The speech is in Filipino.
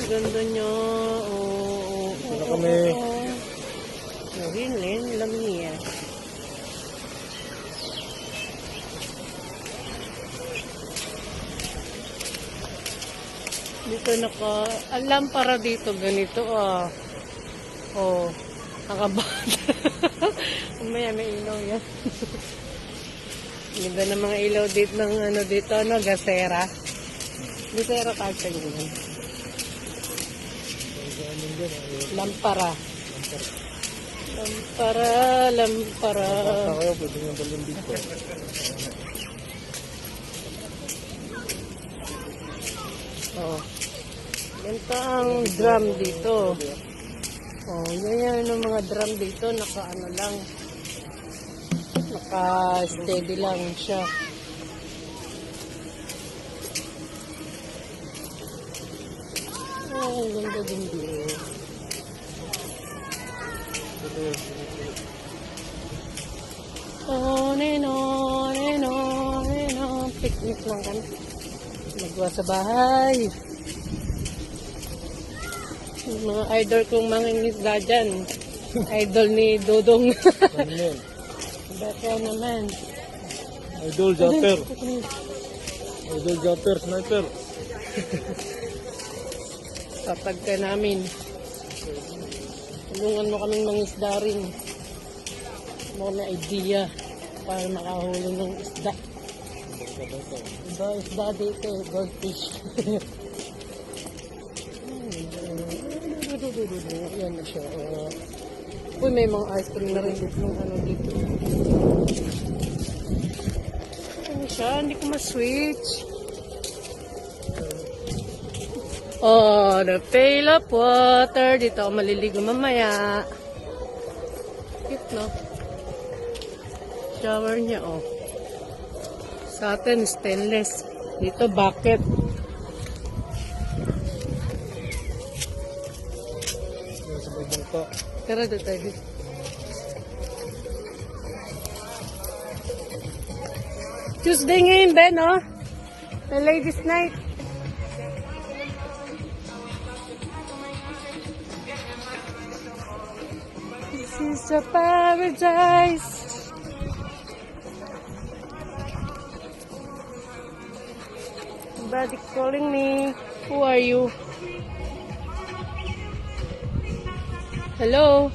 Ganda niya. Oh, Ito na kami. Rin, lamia. Dito alam para dito ganito ah. Oh, nakabata. Umaya may ilaw yan. Ganda ng mga ilaw dito ng dito gasera. Gasera kasi yun. Lampara. Lampara. Kayo, pwede nga balon dito. Oh. Ganito ang drum dito. Oh, yan yung mga drum dito, naka-steady lang siya. Oh, ganda din dito. Oh, neno. Picnic lang kami. Nagwa sa bahay. Mga idol kong mga ngisda dyan. Idol ni Dodong. Baka naman. Idol Japper. Idol Japper, sniper. Tatag ka namin. Tulungan mo kaming mangisda rin. Mo na idea para makahuli ng isda. Iba isda dito, goldfish. Yan na siya. Uy, may mga ice cream na rin dito. Dito. Ano siya? Hindi ko ma-switch. Oh, the pail of water. Dito ako maliligo mamaya. Cute, no? Shower niya, oh. Sa atin, stainless. Dito, bucket. Tara doon tayo. Tuesday ngayon, Ben, oh. The ladies' night. This is a paradise. Somebody calling me. Who are you? Hello?